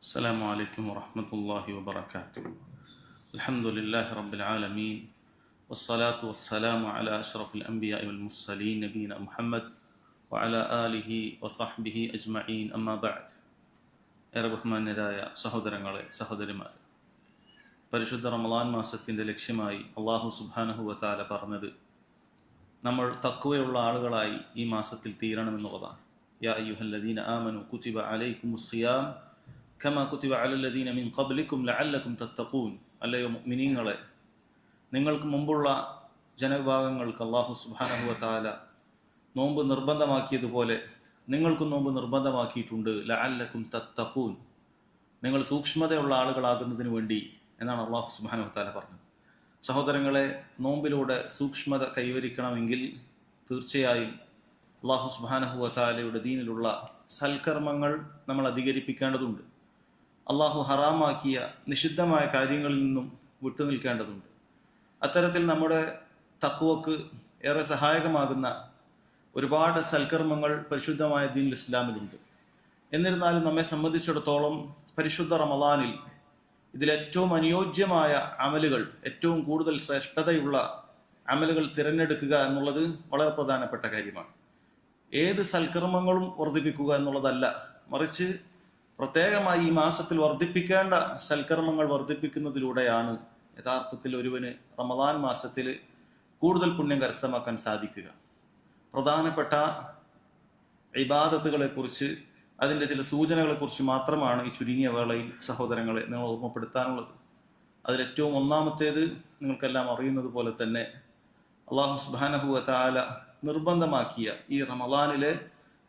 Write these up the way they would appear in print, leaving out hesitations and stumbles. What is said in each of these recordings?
السلام عليكم ورحمة الله وبركاته. الحمد لله رب العالمين والصلاة والسلام على أشرف الأنبياء والمرسلين نبينا محمد وعلى آله وصحبه أجمعين أما بعد. ഏറെ ബഹുമാന്യരായ സഹോദരങ്ങളെ സഹോദരിമാരെ, പരിശുദ്ധ റമളാൻ മാസത്തിൻ്റെ ലക്ഷ്യമായി അള്ളാഹു സുബ്ഹാനഹു വ തആല പറഞ്ഞത് നമ്മൾ തഖ്വയുള്ള ആളുകളായി ഈ മാസത്തിൽ തീരണമെന്നുള്ളതാണ്. യാ അയ്യുഹല്ലദീന ആമനു കുതിബ അലൈക്കുമുസ് സിയാം കമാ കുതിബ അലല്ലദീന മിൻ ഖബ്ലിക്കും ലഅല്ലക്കും തത്തഖൂൻ. അല്ലയോ മുഅ്മിനീങ്ങളെ, നിങ്ങൾക്ക് മുമ്പുള്ള ജനവിഭാഗങ്ങൾക്ക് അള്ളാഹു സുബ്ഹാനഹു വ തആല നോമ്പ് നിർബന്ധമാക്കിയതുപോലെ നിങ്ങൾക്കും നോമ്പ് നിർബന്ധമാക്കിയിട്ടുണ്ട്. ലഅല്ലക്കും തത്തഖൂൻ, നിങ്ങൾ സൂക്ഷ്മതയുള്ള ആളുകളാകുന്നതിന് വേണ്ടി എന്നാണ് അള്ളാഹു സുബ്ഹാനഹു വ തആല പറഞ്ഞത്. സഹോദരങ്ങളെ, നോമ്പിലൂടെ സൂക്ഷ്മത കൈവരിക്കണമെങ്കിൽ തീർച്ചയായും അള്ളാഹു സുബ്ഹാനഹു വ തആലയുടെ ദീനിലുള്ള സൽക്കർമ്മങ്ങൾ നമ്മൾ അധികരിപ്പിക്കേണ്ടതുണ്ട്. അള്ളാഹു ഹറാമാക്കിയ നിഷിദ്ധമായ കാര്യങ്ങളിൽ നിന്നും വിട്ടുനിൽക്കേണ്ടതുണ്ട്. അത്തരത്തിൽ നമ്മുടെ തഖ്വക്ക് ഏറെ സഹായകമാകുന്ന ഒരുപാട് സൽക്കർമ്മങ്ങൾ പരിശുദ്ധമായ ദീനുൽ ഇസ്ലാമിലുണ്ട്. എന്നിരുന്നാലും നമ്മെ സംബന്ധിച്ചിടത്തോളം പരിശുദ്ധ റമളാനിൽ ഇതിലേറ്റവും അനുയോജ്യമായ അമലുകൾ, ഏറ്റവും കൂടുതൽ ശ്രേഷ്ഠതയുള്ള അമലുകൾ തിരഞ്ഞെടുക്കുക എന്നുള്ളത് വളരെ പ്രധാനപ്പെട്ട കാര്യമാണ്. ഏത് സൽക്കർമ്മങ്ങളും വർദ്ധിപ്പിക്കുക എന്നുള്ളതല്ല, മറിച്ച് പ്രത്യേകമായി ഈ മാസത്തിൽ വർദ്ധിപ്പിക്കേണ്ട സൽക്കർമ്മങ്ങൾ വർദ്ധിപ്പിക്കുന്നതിലൂടെയാണ് യഥാർത്ഥത്തിൽ ഒരുവന് റമളാൻ മാസത്തിൽ കൂടുതൽ പുണ്യം കരസ്ഥമാക്കാൻ സാധിക്കുക. പ്രധാനപ്പെട്ട ഇബാദത്തുകളെക്കുറിച്ച്, അതിൻ്റെ ചില സൂചനകളെക്കുറിച്ച് മാത്രമാണ് ഈ ചുരുങ്ങിയ വേളയിൽ സഹോദരങ്ങളെ നിങ്ങൾ ഓർമ്മപ്പെടുത്താനുള്ളത്. അതിലേറ്റവും ഒന്നാമത്തേത് നിങ്ങൾക്കെല്ലാം അറിയുന്നത് പോലെ തന്നെ അള്ളാഹു സുബ്ഹാനഹു വ തആല നിർബന്ധമാക്കിയ ഈ റമളാനിലെ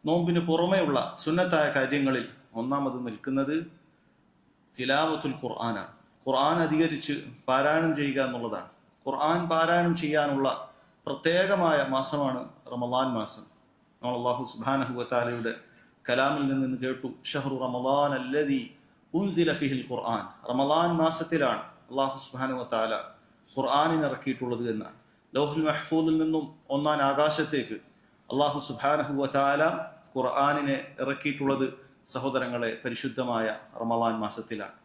നോമ്പിന് പുറമെയുള്ള സുന്നത്തായ കാര്യങ്ങളിൽ ഒന്നാമത് നിൽക്കുന്നത് തിലാവത്തുൽ ഖുർആനാണ്. ഖുർആൻ അധികരിച്ച് പാരായണം ചെയ്യുക എന്നുള്ളതാണ്. ഖുർആൻ പാരായണം ചെയ്യാനുള്ള പ്രത്യേകമായ മാസമാണ് റമളാൻ മാസം. നമ്മൾ അല്ലാഹു സുബ്ഹാനഹു വ തആലയുടെ കലാമിൽ നിന്ന് കേട്ടു, ഷഹ്റു റമളാൻ അല്ലദീ ഉൻസില ഫീഹിൽ ഖുർആൻ. റമളാൻ മാസത്തിലാണ് അല്ലാഹു സുബ്ഹാനഹു വ തആല ഖുർആനിനെ ഇറക്കിയിട്ടുള്ളത് എന്നാണ്. ലൗഹുൽ മഹ്ഫൂദിൽ നിന്നും ഒന്നാം ആകാശത്തേക്ക് അല്ലാഹു സുബ്ഹാനഹു വ തആല ഖുർആനിനെ ഇറക്കിയിട്ടുള്ളത് സഹോദരങ്ങളെ പരിശുദ്ധമായ റമളാൻ മാസത്തിലാണ്.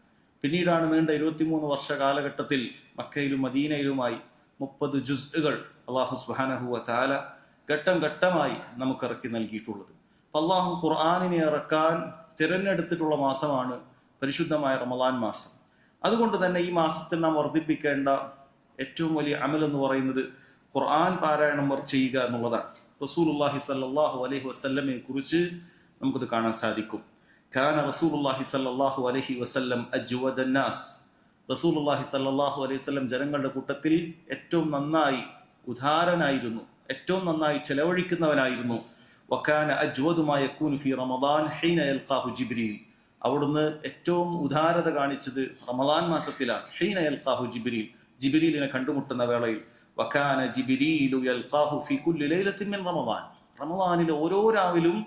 പിന്നീടാണ് നീണ്ട 23 വർഷ കാലഘട്ടത്തിൽ മക്കയിലും മദീനയിലുമായി 30 ജുസ്ഉകൾ അല്ലാഹു സുബ്ഹാനഹു വ തആല ഘട്ടം ഘട്ടമായി നമുക്ക് ഇറക്കി നൽകിയിട്ടുള്ളത്. അല്ലാഹു ഖുർആനിനെ ഇറക്കാൻ തിരഞ്ഞെടുത്തിട്ടുള്ള മാസമാണ് പരിശുദ്ധമായ റമളാൻ മാസം. അതുകൊണ്ട് തന്നെ ഈ മാസത്തിൽ നാം വർദ്ധിപ്പിക്കേണ്ട ഏറ്റവും വലിയ അമൽ എന്ന് പറയുന്നത് ഖുർആൻ പാരായണം ചെയ്യുക എന്നുള്ളതാണ്. റസൂലുള്ളാഹി സ്വല്ലല്ലാഹു അലൈഹി വസല്ലമയെ കുറിച്ച് നമുക്കത് കാണാൻ സാധിക്കും. കാന റസൂലുള്ളാഹി സ്വല്ലല്ലാഹു അലൈഹി വസല്ലം അജ്വദൻ നാസ്. റസൂലുള്ളാഹി സ്വല്ലല്ലാഹു അലൈഹി വസല്ലം ജനങ്ങളുടെ കൂട്ടത്തിൽ ഏറ്റവും നന്നായി ഉദാരനായിരുന്നു, ഏറ്റവും നന്നായി ചെലവഴിക്കുന്നവനായിരുന്നു. വകാന അജ്വദു മാ യകൂനു ഫീ റമളാൻ ഹീന യൽഖാഹു ജിബ്രീൽ. അവിടുന്ന് ഏറ്റവും ഉദാരത കാണിച്ചത് റമളാൻ മാസത്തിലാണ്. ഹീന യൽഖാഹു ജിബ്രീൽ, ജിബ്രീലിനെ കണ്ടുമുട്ടുന്ന വേളയിൽ. വകാന ജിബ്രീലു യൽഖാഹു ഫീ കുല്ലി ലൈലത്തിൻ മിൻ റമളാൻ. റമളാനിലെ ഓരോ രാവിലും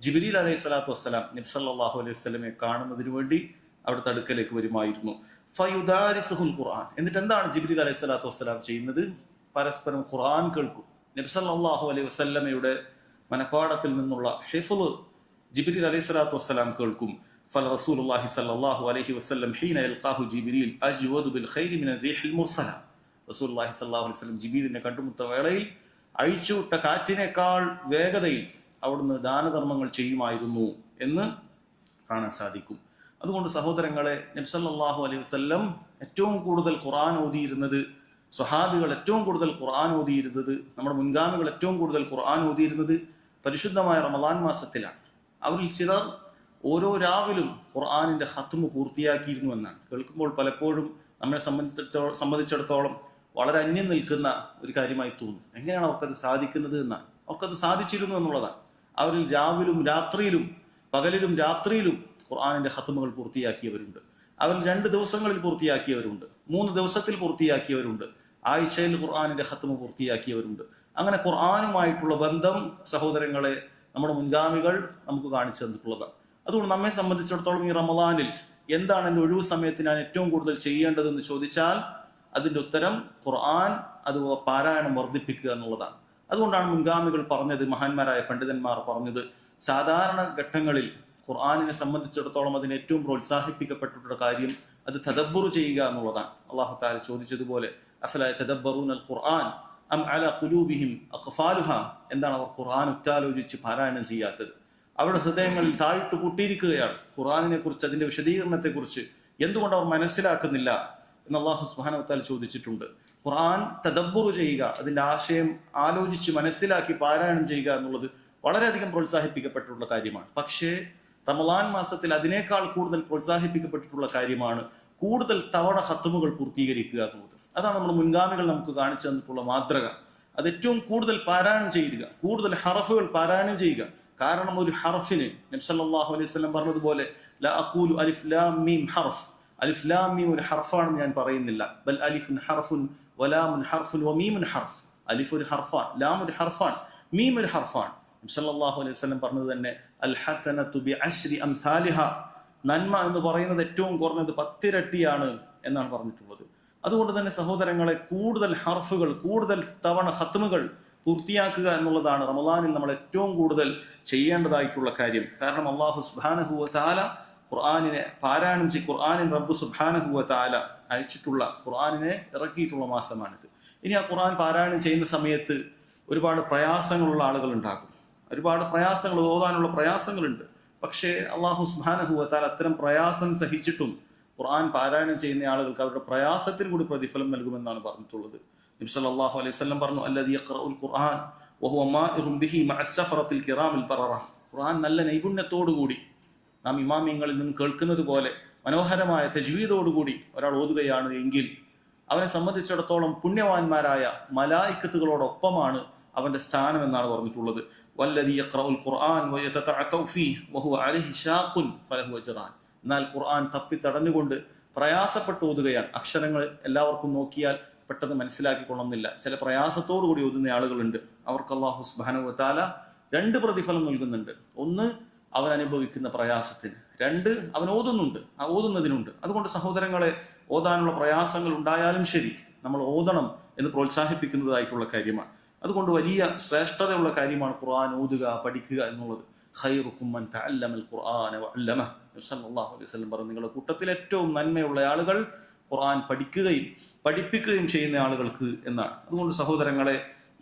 ജിബ്രീൽ അലൈഹി സ്വലാത്തു വസ്സലാം നബി സല്ലല്ലാഹു അലൈഹി വസല്ലമയെ കാണുന്നതിന് വേണ്ടി അവിടുത്തെ അടുക്കലേക്ക് വരുമായിരുന്നു. ഫയുദാരിസുൽ ഖുർആൻ. എന്നിട്ട് എന്താണ് ജിബ്രീൽ അലൈഹി സ്വലാത്തു വസ്സലാം ചെയ്യുന്നത്? പരസ്പരം ഖുർആൻ കേൾക്കും. നബി സല്ലല്ലാഹു അലൈഹി വസല്ലമയുടെ മനപ്പാഠത്തിൽ നിന്നുള്ള ഹിഫ്ള് ജിബ്രീൽ അലൈഹി സ്വലാത്തു വസ്സലാം കേൾക്കും. ഫറസൂലുള്ളാഹി സ്വല്ലല്ലാഹു അലൈഹി വസല്ലം ഹീന യൽഖാഹു ജിബ്രീൽ അജ്വദു ബിൽ ഖൈരി മിന റീഹിൽ മുർസല. റസൂലുള്ളാഹി സ്വല്ലല്ലാഹു അലൈഹി വസല്ലം ജിബ്രീലിനെ കണ്ടുമുട്ടുന്ന വേളയിൽ അഴിച്ചുവിട്ട കാറ്റിനേക്കാൾ വേഗതയിൽ അവിടുന്ന് ദാനധർമ്മങ്ങൾ ചെയ്യുമായിരുന്നു എന്ന് കാണാൻ സാധിക്കും. അതുകൊണ്ട് സഹോദരങ്ങളെ, നബി സല്ലല്ലാഹു അലൈഹി വസല്ലം ഏറ്റവും കൂടുതൽ ഖുർആൻ ഓതിയിരുന്നത്, സ്വഹാബികൾ ഏറ്റവും കൂടുതൽ ഖുർആൻ ഓതിയിരുന്നത്, നമ്മുടെ മുൻഗാമികൾ ഏറ്റവും കൂടുതൽ ഖുർആൻ ഓതിയിരുന്നത് പരിശുദ്ധമായ റമളാൻ മാസത്തിലാണ്. അവരിൽ ചിലർ ഓരോ രാവിലും ഖുർആനിന്റെ ഖത്മ് പൂർത്തിയാക്കിയിരുന്നു എന്നാണ് കേൾക്കുമ്പോൾ പലപ്പോഴും നമ്മെ സംബന്ധിച്ചിടത്തോളം വളരെ അന്യം നിൽക്കുന്ന ഒരു കാര്യമായി തോന്നും. എങ്ങനെയാണ് അവർക്കത് സാധിക്കുന്നത് എന്നാണ്. അവർക്കത് സാധിച്ചിരുന്നു എന്നുള്ളതാണ്. അവരിൽ രാവിലും രാത്രിയിലും, പകലിലും രാത്രിയിലും ഖുർആനിന്റെ ഖത്മുകൾ പൂർത്തിയാക്കിയവരുണ്ട്. അവരിൽ 2 ദിവസങ്ങളിൽ പൂർത്തിയാക്കിയവരുണ്ട്, 3 ദിവസത്തിൽ പൂർത്തിയാക്കിയവരുണ്ട്, ആഴ്ചയിൽ ഖുർആനിന്റെ ഖത്മ് പൂർത്തിയാക്കിയവരുണ്ട്. അങ്ങനെ ഖുർആനുമായിട്ടുള്ള ബന്ധം സഹോദരങ്ങളെ നമ്മുടെ മുൻഗാമികൾ നമുക്ക് കാണിച്ചു തന്നിട്ടുള്ളതാണ്. അതുകൊണ്ട് നമ്മെ സംബന്ധിച്ചിടത്തോളം ഈ റമളാനിൽ എന്താണ് എൻ്റെ ഒഴിവു സമയത്ത് ഞാൻ ഏറ്റവും കൂടുതൽ ചെയ്യേണ്ടതെന്ന് ചോദിച്ചാൽ അതിൻ്റെ ഉത്തരം ഖുർആൻ അത് പാരായണം വർദ്ധിപ്പിക്കുക എന്നുള്ളതാണ്. അതുകൊണ്ടാണ് മുൻഗാമികൾ പറഞ്ഞത്, മഹാന്മാരായ പണ്ഡിതന്മാർ പറഞ്ഞത്, സാധാരണ ഘട്ടങ്ങളിൽ ഖുർആനിനെ സംബന്ധിച്ചിടത്തോളം അതിന് ഏറ്റവും പ്രോത്സാഹിപ്പിക്കപ്പെട്ടിട്ടുള്ള കാര്യം അത് തദബ്ബുർ ചെയ്യുക എന്നുള്ളതാണ്. അല്ലാഹു തആല ചോദിച്ചതുപോലെ അഫലാ യതദബ്ബറൂനൽ ഖുർആൻ അം അലാ ഖുലൂബിഹിം അഖ്ഫാലുഹാ, എന്താണ് അവർ ഖുർആൻ ഉറ്റാലോചിച്ച് പാരായണം ചെയ്യാത്തത്? അവരുടെ ഹൃദയങ്ങളിൽ താഴിട്ട് പൂട്ടിയിരിക്കുകയാണ്. ഖുർആനിനെ കുറിച്ച്, അതിന്റെ വിശദീകരണത്തെക്കുറിച്ച് എന്തുകൊണ്ട് അവർ മനസ്സിലാക്കുന്നില്ല എന്ന് അല്ലാഹു സുബ്ഹാനഹു വ തആല ചോദിച്ചിട്ടുണ്ട്. ഖുർആൻ തദബ്ബുർ ചെയ്യുക, അതിന്റെ ആശയം ആലോചിച്ച് മനസ്സിലാക്കി പാരായണം ചെയ്യുക എന്നുള്ളത് വളരെയധികം പ്രോത്സാഹിപ്പിക്കപ്പെട്ടിട്ടുള്ള കാര്യമാണ്. പക്ഷേ റമളാൻ മാസത്തിൽ അതിനേക്കാൾ കൂടുതൽ പ്രോത്സാഹിപ്പിക്കപ്പെട്ടിട്ടുള്ള കാര്യമാണ് കൂടുതൽ തവണ ഖത്മുകൾ പൂർത്തീകരിക്കുക എന്നുള്ളത്. അതാണ് നമ്മുടെ മുൻഗാമികൾ നമുക്ക് കാണിച്ചു തന്നിട്ടുള്ള മാതൃക. അത് ഏറ്റവും കൂടുതൽ പാരായണം ചെയ്യുക, കൂടുതൽ ഹറഫുകൾ പാരായണം ചെയ്യുക. കാരണം ഒരു ഹറഫിന് നബി സല്ലല്ലാഹു അലൈഹി വസല്ലം പറഞ്ഞതുപോലെ ലാ അഖൂലു അലിഫ് ലാം മീം ഹർഫ്, അലിഫ് ലാം മീം ഒരു ഹർഫാണെന്ന് ഞാൻ പറയുന്നില്ല. ബൽ അലിഫുൻ ഹർഫുൻ വലാമുൻ ഹർഫുൻ വമീമുൻ ഹർഫ്. അലിഫ് ഒരു ഹർഫാണ്, ലാം ഒരു ഹർഫാണ്, മീം ഒരു ഹർഫാണ്. നബി സല്ലല്ലാഹു അലൈഹി വസല്ലം പറഞ്ഞത് തന്നെ അൽ ഹസനതു ബിഅശ്രി അംസാലിഹ, നന്മ എന്ന് പറയുന്നത് ഏറ്റവും കുറഞ്ഞത് 10 ഇരട്ടിയാണ് എന്നാണ് പറഞ്ഞിട്ടുള്ളത്. അതുകൊണ്ട് തന്നെ സഹോദരങ്ങളെ, കൂടുതൽ ഹർഫുകൾ, കൂടുതൽ തവണ ഖത്മുകൾ പൂർത്തിയാക്കുക എന്നുള്ളതാണ് റമളാനിൽ നമ്മൾ ഏറ്റവും കൂടുതൽ ചെയ്യേണ്ടതായിട്ടുള്ള കാര്യം. കാരണം അല്ലാഹു സുബ്ഹാനഹു വ തആല ഖുർആനിനെ പാരായണം ചെയ്ത്, ഖുർആനിൻ റബ്ബ് സുബ്ഹാനഹു വ തആല അയച്ചിട്ടുള്ള, ഖുർആനിനെ ഇറക്കിയിട്ടുള്ള മാസമാണിത്. ഇനി ആ ഖുർആൻ പാരായണം ചെയ്യുന്ന സമയത്ത് ഒരുപാട് പ്രയാസങ്ങളുള്ള ആളുകൾ ഉണ്ടാകും. ഒരുപാട് പ്രയാസങ്ങൾ, ഓതാനുള്ള പ്രയാസങ്ങളുണ്ട്. പക്ഷേ അല്ലാഹു സുബ്ഹാനഹു വ തആല അത്തരം പ്രയാസം സഹിച്ചിട്ടും ഖുർആൻ പാരായണം ചെയ്യുന്ന ആളുകൾക്ക് അവരുടെ പ്രയാസത്തിന് കൂടി പ്രതിഫലം നൽകുമെന്നാണ് പറഞ്ഞിട്ടുള്ളത്. നബി സല്ലല്ലാഹു അലൈഹി വസല്ലം പറഞ്ഞു അല്ലദീ യഖറഉൽ ഖുർആൻ വഹുവ മാഇറുൻ ബിഹി മഅസ്സഫറത്തിൽ കിറാമിൽ ബററ. ഖുർആൻ നല്ല നൈപുണ്യത്തോടുകൂടി നാം ഇമാമിയങ്ങളിൽ നിന്ന് കേൾക്കുന്നത് പോലെ മനോഹരമായ തജ്വീദോടുകൂടി ഒരാൾ ഓതുകയാണ് എങ്കിൽ അവനെ സംബന്ധിച്ചിടത്തോളം പുണ്യവാന്മാരായ മലായിക്കത്തുകളോടൊപ്പമാണ് അവന്റെ സ്ഥാനം എന്നാണ് പറഞ്ഞിട്ടുള്ളത്. വല്ലദീ യഖറഉൽ ഖുർആൻ വയതതഅതഉ ഫീഹി വഹുവ അലൈഹി ഷാഖുൻ ഫലഹു അജ്റാൻ. എന്നാൽ ഖുർആൻ തപ്പി തടഞ്ഞുകൊണ്ട് പ്രയാസപ്പെട്ട് ഓതുകയാണ്. അക്ഷരങ്ങൾ എല്ലാവർക്കും നോക്കിയാൽ പെട്ടെന്ന് മനസ്സിലാക്കിക്കൊള്ളുന്നില്ല. ചില പ്രയാസത്തോടു കൂടി ഓതുന്ന ആളുകളുണ്ട്. അവർക്ക് അല്ലാഹു സുബ്ഹാനഹു വ തആല 2 പ്രതിഫലം നൽകുന്നുണ്ട്. ഒന്ന്, അവൻ അനുഭവിക്കുന്ന പ്രയാസത്തിന്. 2, അവൻ ഓതുന്നുണ്ട്, ആ ഓതുന്നതിനുണ്ട്. അതുകൊണ്ട് സഹോദരങ്ങളെ, ഓതാനുള്ള പ്രയാസങ്ങൾ ഉണ്ടായാലും ശരി, നമ്മൾ ഓതണം എന്ന് പ്രോത്സാഹിപ്പിക്കുന്നതായിട്ടുള്ള കാര്യമാണ്. അതുകൊണ്ട് വലിയ ശ്രേഷ്ഠതയുള്ള കാര്യമാണ് ഖുർആൻ ഓതുക, പഠിക്കുക എന്നുള്ളത്. ഖൈറുക്കും മൻ തഅല്ലമൽ ഖുർആന വഅല്ലമഹു. നബി സല്ലല്ലാഹു അലൈഹി വസല്ലം പറഞ്ഞു, നിങ്ങളുടെ കൂട്ടത്തിൽ ഏറ്റവും നന്മയുള്ള ആളുകൾ ഖുർആൻ പഠിക്കുകയും പഠിപ്പിക്കുകയും ചെയ്യുന്ന ആളുകൾക്ക് എന്നാണ്. അതുകൊണ്ട് സഹോദരങ്ങളെ,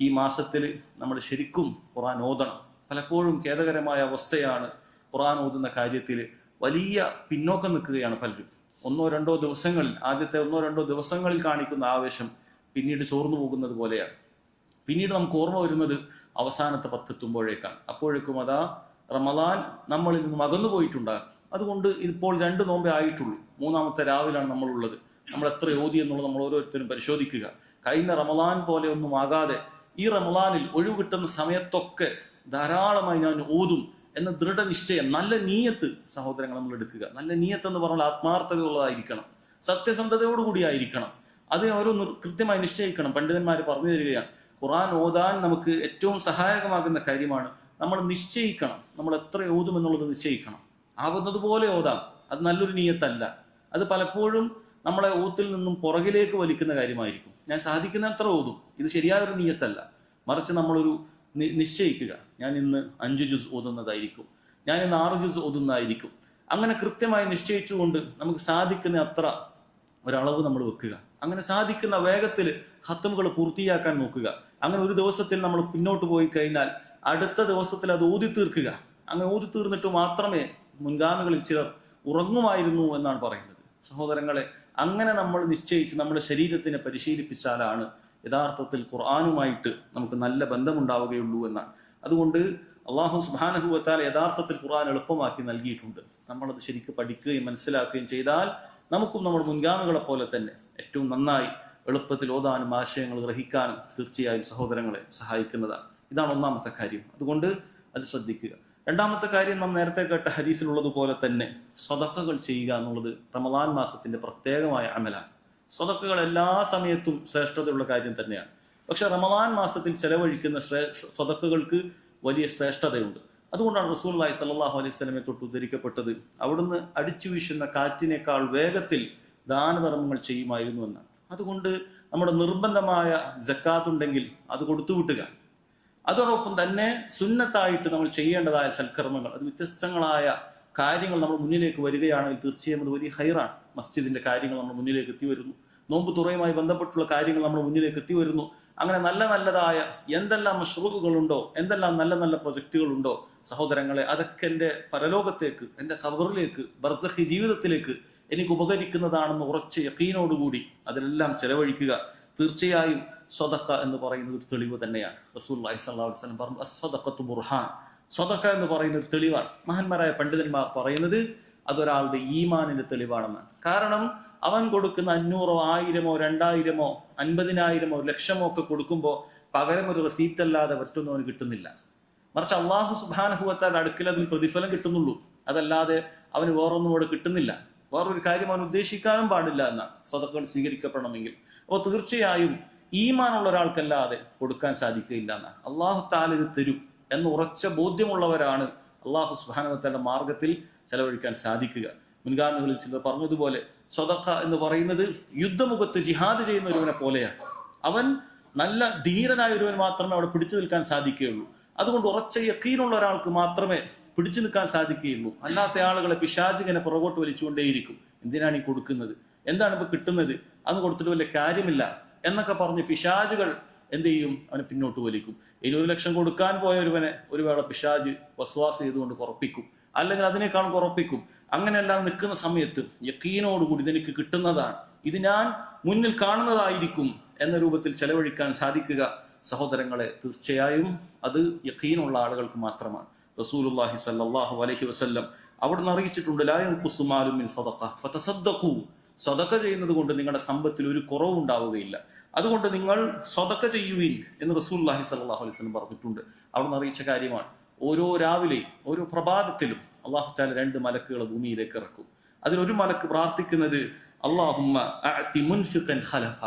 ഈ മാസത്തിൽ നമ്മൾ ശരിക്കും ഖുർആൻ ഓതണം. പലപ്പോഴും ഖേദകരമായ അവസ്ഥയാണ്, ഖുർആൻ ഓതുന്ന കാര്യത്തിൽ വലിയ പിന്നോക്കം നിൽക്കുകയാണ് പലരും. 1-2 ദിവസങ്ങളിൽ, ആദ്യത്തെ 1-2 ദിവസങ്ങളിൽ കാണിക്കുന്ന ആവേശം പിന്നീട് ചോർന്നു പോകുന്നത് പോലെയാണ്. പിന്നീട് നമുക്ക് ഓർമ്മ വരുന്നത് അവസാനത്തെ 10 എത്തുമ്പോഴേക്കാണ്. അപ്പോഴേക്കും അതാ റമളാൻ നമ്മളിൽ നിന്നും അകന്നു പോയിട്ടുണ്ടാകും. അതുകൊണ്ട് ഇപ്പോൾ 2 നോമ്പേ ആയിട്ടുള്ളൂ. 3-ാമത്തെ രാവിലാണ് നമ്മളുള്ളത്. നമ്മൾ എത്ര ഓതി എന്നുള്ളത് നമ്മൾ ഓരോരുത്തരും പരിശോധിക്കുക. കഴിഞ്ഞ റമളാൻ പോലെ ഒന്നും ആകാതെ ഈ റമളാനിൽ ഒഴിവ് കിട്ടുന്ന സമയത്തൊക്കെ ധാരാളമായി ഞാൻ ഓതും എന്ന ദൃഢനിശ്ചയം, നല്ല നീയത്ത് സഹോദരങ്ങൾ നമ്മൾ എടുക്കുക. നല്ല നീയത്ത് എന്ന് പറഞ്ഞാൽ ആത്മാർത്ഥതയുള്ളതായിരിക്കണം, സത്യസന്ധതയോടുകൂടി ആയിരിക്കണം. അതിനെ ഓരോ കൃത്യമായി നിശ്ചയിക്കണം. പണ്ഡിതന്മാർ പറഞ്ഞു തരികയാണ്, ഖുർആൻ ഓതാൻ നമുക്ക് ഏറ്റവും സഹായകമാകുന്ന കാര്യമാണ് നമ്മൾ നിശ്ചയിക്കണം. നമ്മൾ എത്ര ഓതും എന്നുള്ളത് നിശ്ചയിക്കണം. ആവുന്നതുപോലെ ഓതാം. അത് നല്ലൊരു നീയത്തല്ല. അത് പലപ്പോഴും നമ്മളെ ഓത്തിൽ നിന്നും പുറകിലേക്ക് വലിക്കുന്ന കാര്യമായിരിക്കും. ഞാൻ സാധിക്കുന്ന അത്ര ഓതും, ഇത് ശരിയായൊരു നീയത്തല്ല. മറിച്ച് നമ്മളൊരു നിശ്ചയിക്കുക, ഞാൻ ഇന്ന് 5 ജുസ് ഓതുന്നതായിരിക്കും, ഞാൻ ഇന്ന് 6 ജുസ് ഓതുന്നതായിരിക്കും. അങ്ങനെ കൃത്യമായി നിശ്ചയിച്ചുകൊണ്ട് നമുക്ക് സാധിക്കുന്ന അത്ര ഒരളവ് നമ്മൾ വെക്കുക. അങ്ങനെ സാധിക്കുന്ന വേഗത്തിൽ ഖത്മുകൾ പൂർത്തിയാക്കാൻ നോക്കുക. അങ്ങനെ ഒരു ദിവസത്തിൽ നമ്മൾ പിന്നോട്ട് പോയി കഴിഞ്ഞാൽ അടുത്ത ദിവസത്തിൽ അത് ഓതി തീർക്കുക. അങ്ങനെ ഓതി തീർന്നിട്ട് മാത്രമേ, മുൻഗാമികളിൽ ചിലർ ഉറങ്ങുമായിരുന്നു എന്നാണ് പറയുന്നത്. സഹോദരങ്ങളെ, അങ്ങനെ നമ്മൾ നിശ്ചയിച്ച് നമ്മുടെ ശരീരത്തിനെ പരിശീലിപ്പിച്ചാലാണ് യഥാർത്ഥത്തിൽ ഖുർആനുമായിട്ട് നമുക്ക് നല്ല ബന്ധമുണ്ടാവുകയുള്ളൂ എന്നാണ്. അതുകൊണ്ട് അല്ലാഹു സുബ്ഹാനഹു വ തആല യഥാർത്ഥത്തിൽ ഖുർആൻ എളുപ്പമാക്കി നൽകിയിട്ടുണ്ട്. നമ്മളത് ശരിക്കും പഠിക്കുകയും മനസ്സിലാക്കുകയും ചെയ്താൽ നമുക്കും നമ്മുടെ മുൻഗാമികളെ പോലെ തന്നെ ഏറ്റവും നന്നായി എളുപ്പത്തിൽ ഓതാനും ആശയങ്ങൾ ഗ്രഹിക്കാനും തീർച്ചയായും സഹോദരങ്ങളെ സഹായിക്കുന്നതാണ്. ഇതാണ് 1-ാമത്തെ കാര്യം. അതുകൊണ്ട് അത് ശ്രദ്ധിക്കുക. 2-ാമത്തെ കാര്യം, നാം നേരത്തെ കേട്ട ഹദീസിലുള്ളതുപോലെ തന്നെ സ്വതക്കകൾ ചെയ്യുക എന്നുള്ളത് റമളാൻ മാസത്തിന്റെ പ്രത്യേകമായ അമലാണ്. സ്വതക്കകൾ എല്ലാ സമയത്തും ശ്രേഷ്ഠതയുള്ള കാര്യം തന്നെയാണ്. പക്ഷെ റമളാൻ മാസത്തിൽ ചെലവഴിക്കുന്ന സ്വതക്കകൾക്ക് വലിയ ശ്രേഷ്ഠതയുണ്ട്. അതുകൊണ്ടാണ് റസൂലുള്ളാഹി സ്വല്ലല്ലാഹു അലൈഹി വസല്ലമയെ തൊട്ട് ഉദ്ധരിക്കപ്പെട്ടത്, അവിടുന്ന് അടിച്ചു വീശുന്ന കാറ്റിനേക്കാൾ വേഗത്തിൽ ദാനധർമ്മങ്ങൾ ചെയ്യുമായിരുന്നു എന്നാണ്. അതുകൊണ്ട് നമ്മുടെ നിർബന്ധമായ സക്കാത്ത് ഉണ്ടെങ്കിൽ അത് കൊടുത്തുവിട്ടുക. അതോടൊപ്പം തന്നെ സുന്നത്തായിട്ട് നമ്മൾ ചെയ്യേണ്ടതായ സൽക്കർമ്മങ്ങൾ, അത് വ്യത്യസ്തങ്ങളായ കാര്യങ്ങൾ നമ്മുടെ മുന്നിലേക്ക് വരികയാണെങ്കിൽ തീർച്ചയായും അത് വലിയ ഹൈറാണ്. മസ്ജിദിന്റെ കാര്യങ്ങൾ നമ്മുടെ മുന്നിലേക്ക് എത്തി വരുന്നു, നോമ്പ് തുറയുമായി ബന്ധപ്പെട്ടുള്ള കാര്യങ്ങൾ നമ്മുടെ മുന്നിലേക്ക് എത്തി വരുന്നു. അങ്ങനെ നല്ല നല്ലതായ എന്തെല്ലാം മശ്റൂറുകളുണ്ടോ, എന്തെല്ലാം നല്ല നല്ല പ്രൊജക്റ്റുകളുണ്ടോ സഹോദരങ്ങളെ, അതൊക്കെ എൻ്റെ പരലോകത്തേക്ക്, എൻ്റെ ഖബറിലേക്ക്, ബർസഖി ജീവിതത്തിലേക്ക് എനിക്ക് ഉപകരിക്കുന്നതാണെന്ന് ഉറച്ച യഖീനോടുകൂടി അതിലെല്ലാം ചെലവഴിക്കുക. തീർച്ചയായും സ്വദഖ എന്ന് പറയുന്നത് ഒരു തെളിവ് തന്നെയാണ്. റസൂലുള്ളാഹി സ്വല്ലല്ലാഹു അലൈഹി വസല്ലം പറഞ്ഞു, അസ്സദഖത്തു ബുർഹാൻ. സ്വദഖ എന്ന് പറയുന്നത് തെളിവാണ്. മഹാന്മാരായ പണ്ഡിതന്മാർ പറയുന്നത് അതൊരാളുടെ ഈമാനിന്റെ തെളിവാണെന്നാണ്. കാരണം അവൻ കൊടുക്കുന്ന 500, 1000, 2000, 50,000, 1,00,000 ഒക്കെ കൊടുക്കുമ്പോൾ പകരം ഒരു റെസീറ്റ് അല്ലാതെ മറ്റൊന്നും അവന് കിട്ടുന്നില്ല. മറിച്ച് അള്ളാഹു സുബ്ഹാനഹു വ തആല അടുക്കൽ അതിന് പ്രതിഫലം കിട്ടുന്നുള്ളൂ, അതല്ലാതെ അവന് വേറൊന്നും അവിടെ കിട്ടുന്നില്ല. വേറൊരു കാര്യം അവൻ ഉദ്ദേശിക്കാനും പാടില്ല എന്നാണ് സ്വതക്കകൾ സ്വീകരിക്കപ്പെടണമെങ്കിൽ. അപ്പോൾ തീർച്ചയായും ഈമാനുള്ള ഒരാൾക്കല്ലാതെ കൊടുക്കാൻ സാധിക്കുകയില്ല എന്നാണ്. അള്ളാഹു തആല ഇത് തരും എന്ന് ഉറച്ച ബോധ്യമുള്ളവരാണ് അള്ളാഹു സുബ്ഹാനഹു വ തആലയുടെ മാർഗത്തിൽ ചെലവഴിക്കാൻ സാധിക്കുക. മുൻഗാമികളിൽ ചിലർ പറഞ്ഞതുപോലെ സ്വതക്ക എന്ന് പറയുന്നത് യുദ്ധമുഖത്ത് ജിഹാദ് ചെയ്യുന്ന ഒരുവനെ പോലെയാണ്. അവൻ നല്ല ധീരനായ ഒരുവൻ മാത്രമേ അവിടെ പിടിച്ചു നിൽക്കാൻ സാധിക്കുകയുള്ളൂ. അതുകൊണ്ട് ഉറച്ച യഖീനുള്ള ഒരാൾക്ക് മാത്രമേ പിടിച്ചു നിൽക്കാൻ സാധിക്കുകയുള്ളൂ. അല്ലാത്ത ആളുകളെ പിശാചിങ്ങനെ പുറകോട്ട് വലിച്ചുകൊണ്ടേയിരിക്കും. എന്തിനാണ് ഈ കൊടുക്കുന്നത്, എന്താണ് ഇപ്പൊ കിട്ടുന്നത്, അന്ന് കൊടുത്തിട്ട് വലിയ കാര്യമില്ല എന്നൊക്കെ പറഞ്ഞ് പിശാചുകൾ എന്ത് ചെയ്യും, അവനെ പിന്നോട്ട് വലിക്കും. ഇനി 1,00,000 കൊടുക്കാൻ പോയ ഒരുവനെ ഒരു വേള പിശാജ് വസ്വാസ് ചെയ്തുകൊണ്ട് കുറപ്പിക്കും, അല്ലെങ്കിൽ അതിനേക്കാളും കുറപ്പിക്കും. അങ്ങനെയെല്ലാം നിൽക്കുന്ന സമയത്ത് യഖീനോടുകൂടി ഇതെനിക്ക് കിട്ടുന്നതാണ്, ഇത് ഞാൻ മുന്നിൽ കാണുന്നതായിരിക്കും എന്ന രൂപത്തിൽ ചെലവഴിക്കാൻ സാധിക്കുക സഹോദരങ്ങളെ. തീർച്ചയായും അത് യഖീനുള്ള ആളുകൾക്ക് മാത്രമാണ്. റസൂലുള്ളാഹി സ്വല്ലല്ലാഹു അലൈഹി വസല്ലം അവിടുന്ന് അറിയിച്ചിട്ടുണ്ട്, ലാ യൻഖുസു മാലു മിൻ സദഖ ഫതസദ്ദഖു. സ്വതക്ക ചെയ്യുന്നത് കൊണ്ട് നിങ്ങളുടെ സമ്പത്തിൽ ഒരു കുറവും ഉണ്ടാവുകയില്ല, അതുകൊണ്ട് നിങ്ങൾ സ്വതക്ക ചെയ്യുവിൻ എന്ന് റസൂലുള്ളാഹി സ്വല്ലല്ലാഹു അലൈഹി വസല്ലം പറഞ്ഞിട്ടുണ്ട്. അവിടുന്ന് അറിയിച്ച കാര്യമാണ്. ഓരോ രാവിലെയും ഓരോ പ്രഭാതത്തിലും അല്ലാഹു തആല 2 മലക്കുകൾ ഭൂമിയിലേക്ക് ഇറക്കും. അതിലൊരു മലക്ക് പ്രാർത്ഥിക്കുന്നത് അല്ലാഹുമ്മ അഅതി മുൻഫിഖൻ ഖലഫ,